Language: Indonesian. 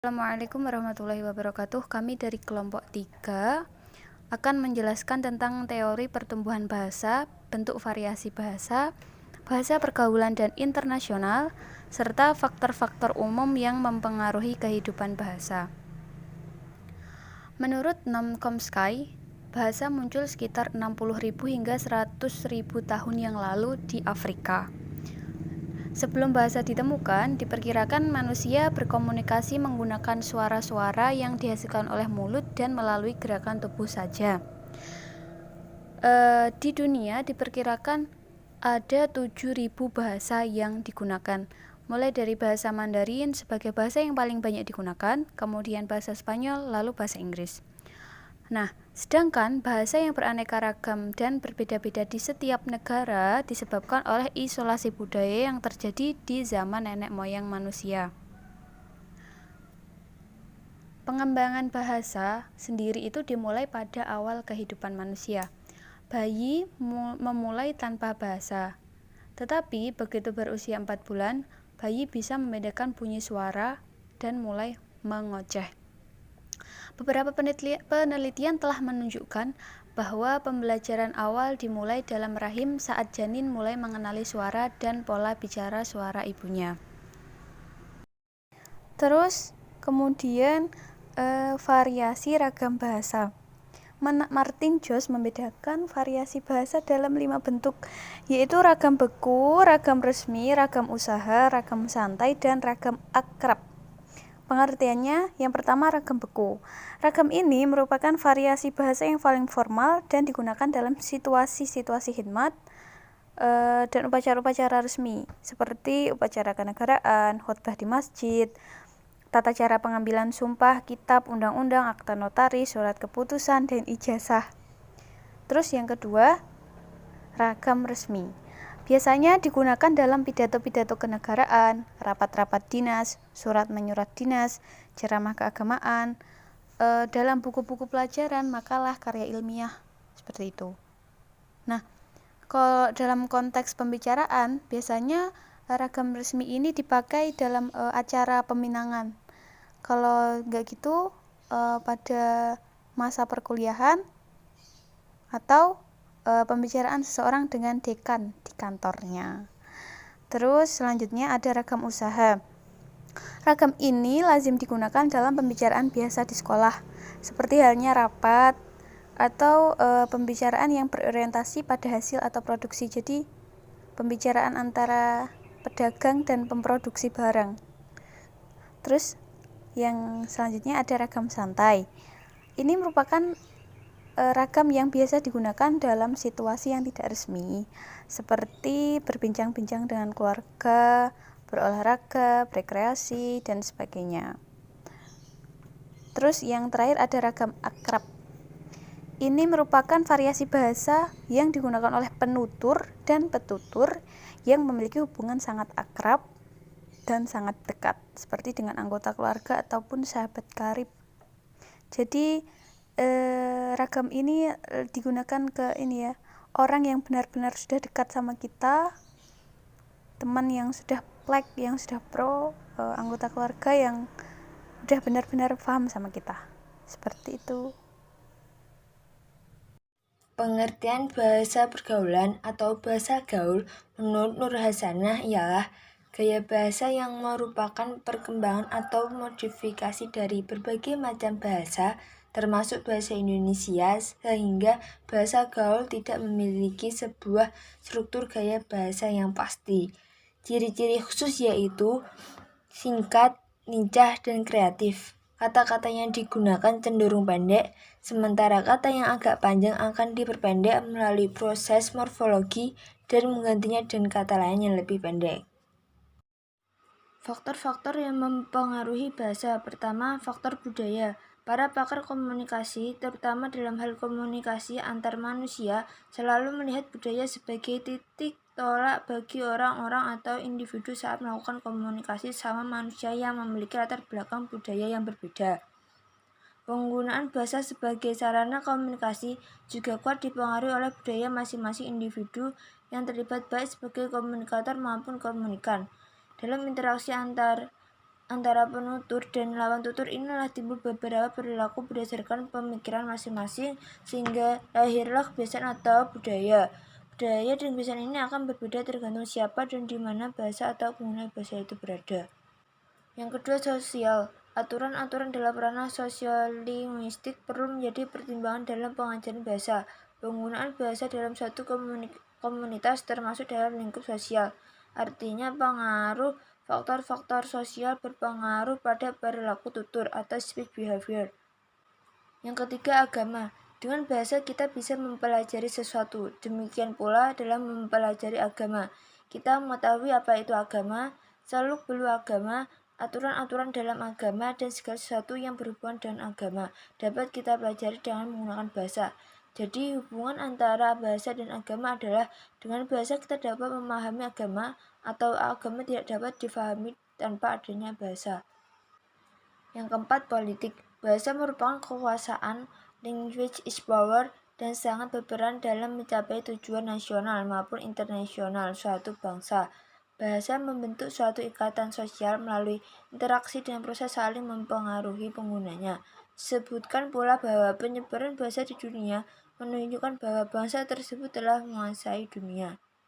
Assalamualaikum warahmatullahi wabarakatuh. Kami dari kelompok 3 akan menjelaskan tentang teori pertumbuhan bahasa, bentuk variasi bahasa, bahasa pergaulan dan internasional, serta faktor-faktor umum yang mempengaruhi kehidupan bahasa. Menurut Noam Chomsky, bahasa muncul sekitar 60.000 hingga 100.000 tahun yang lalu di Afrika. Sebelum bahasa ditemukan, diperkirakan manusia berkomunikasi menggunakan suara-suara yang dihasilkan oleh mulut dan melalui gerakan tubuh saja. Di dunia diperkirakan ada 7.000 bahasa yang digunakan, mulai dari bahasa Mandarin sebagai bahasa yang paling banyak digunakan, kemudian bahasa Spanyol, lalu bahasa Inggris. Nah, sedangkan bahasa yang beraneka ragam dan berbeda-beda di setiap negara disebabkan oleh isolasi budaya yang terjadi di zaman nenek moyang manusia. Pengembangan bahasa sendiri itu dimulai pada awal kehidupan manusia. Bayi memulai tanpa bahasa. Tetapi begitu berusia 4 bulan, bayi bisa membedakan bunyi suara dan mulai mengoceh. Beberapa penelitian telah menunjukkan bahwa pembelajaran awal dimulai dalam rahim saat janin mulai mengenali suara dan pola bicara suara ibunya. Terus kemudian variasi ragam bahasa. Martin Jones membedakan variasi bahasa dalam 5 bentuk, yaitu ragam beku, ragam resmi, ragam usaha, ragam santai, dan ragam akrab. Pengertiannya, yang pertama ragam beku. Ragam ini merupakan variasi bahasa yang paling formal dan digunakan dalam situasi-situasi khidmat dan upacara-upacara resmi, seperti upacara kenegaraan, khutbah di masjid, tata cara pengambilan sumpah, kitab, undang-undang, akta notaris, surat keputusan, dan ijazah. Terus yang kedua, ragam resmi. Biasanya digunakan dalam pidato-pidato kenegaraan, rapat-rapat dinas, surat menyurat dinas, ceramah keagamaan, dalam buku-buku pelajaran, makalah, karya ilmiah, seperti itu. Nah, kalau dalam konteks pembicaraan, biasanya ragam resmi ini dipakai dalam acara peminangan. Kalau nggak gitu, pada masa perkuliahan atau pembicaraan seseorang dengan dekan di kantornya. Terus selanjutnya ada ragam usaha. Ragam ini lazim digunakan dalam pembicaraan biasa di sekolah, seperti halnya rapat atau pembicaraan yang berorientasi pada hasil atau produksi. Jadi pembicaraan antara pedagang dan pemproduksi barang. Terus yang selanjutnya ada ragam santai. Ini merupakan ragam yang biasa digunakan dalam situasi yang tidak resmi, seperti berbincang-bincang dengan keluarga, berolahraga, rekreasi, dan sebagainya. Terus yang terakhir ada ragam akrab. Ini merupakan variasi bahasa yang digunakan oleh penutur dan petutur yang memiliki hubungan sangat akrab dan sangat dekat, seperti dengan anggota keluarga ataupun sahabat karib. Jadi ragam ini digunakan ke orang yang benar-benar sudah dekat sama kita, teman yang sudah plek, yang sudah pro, anggota keluarga yang udah benar-benar paham sama kita, seperti itu. Pengertian bahasa pergaulan atau bahasa gaul menurut Nur Hasanah ialah gaya bahasa yang merupakan perkembangan atau modifikasi dari berbagai macam bahasa, termasuk bahasa Indonesia, sehingga bahasa gaul tidak memiliki sebuah struktur gaya bahasa yang pasti. Ciri-ciri khusus yaitu singkat, lincah, dan kreatif. Kata-kata yang digunakan cenderung pendek, sementara kata yang agak panjang akan diperpendek melalui proses morfologi dan menggantinya dengan kata lain yang lebih pendek. Faktor-faktor yang mempengaruhi bahasa. Pertama, faktor budaya. Para pakar komunikasi, terutama dalam hal komunikasi antar manusia, selalu melihat budaya sebagai titik tolak bagi orang-orang atau individu saat melakukan komunikasi sama manusia yang memiliki latar belakang budaya yang berbeda. Penggunaan bahasa sebagai sarana komunikasi juga kuat dipengaruhi oleh budaya masing-masing individu yang terlibat baik sebagai komunikator maupun komunikan. Dalam interaksi antar antara penutur dan lawan tutur inilah timbul beberapa perilaku berdasarkan pemikiran masing-masing, sehingga lahirlah kebiasaan atau budaya. Budaya dan kebiasaan ini akan berbeda tergantung siapa dan di mana bahasa atau pengguna bahasa itu berada. Yang kedua, sosial. Aturan-aturan dalam ranah sosiolinguistik perlu menjadi pertimbangan dalam pengajaran bahasa. Penggunaan bahasa dalam suatu komunitas termasuk dalam lingkup sosial. Artinya pengaruh faktor-faktor sosial berpengaruh pada perilaku tutur atau speech behavior. Yang ketiga, agama. Dengan bahasa kita bisa mempelajari sesuatu. Demikian pula dalam mempelajari agama. Kita mengetahui apa itu agama, seluk-beluk agama, aturan-aturan dalam agama, dan segala sesuatu yang berhubungan dengan agama dapat kita pelajari dengan menggunakan bahasa. Jadi hubungan antara bahasa dan agama adalah dengan bahasa kita dapat memahami agama atau agama tidak dapat difahami tanpa adanya bahasa. Yang keempat, politik. Bahasa merupakan kekuasaan, language is power, dan sangat berperan dalam mencapai tujuan nasional maupun internasional suatu bangsa. Bahasa membentuk suatu ikatan sosial melalui interaksi dan proses saling mempengaruhi penggunanya. Sebutkan pula bahwa penyebaran bahasa di dunia menunjukkan bahwa bangsa tersebut telah menguasai dunia.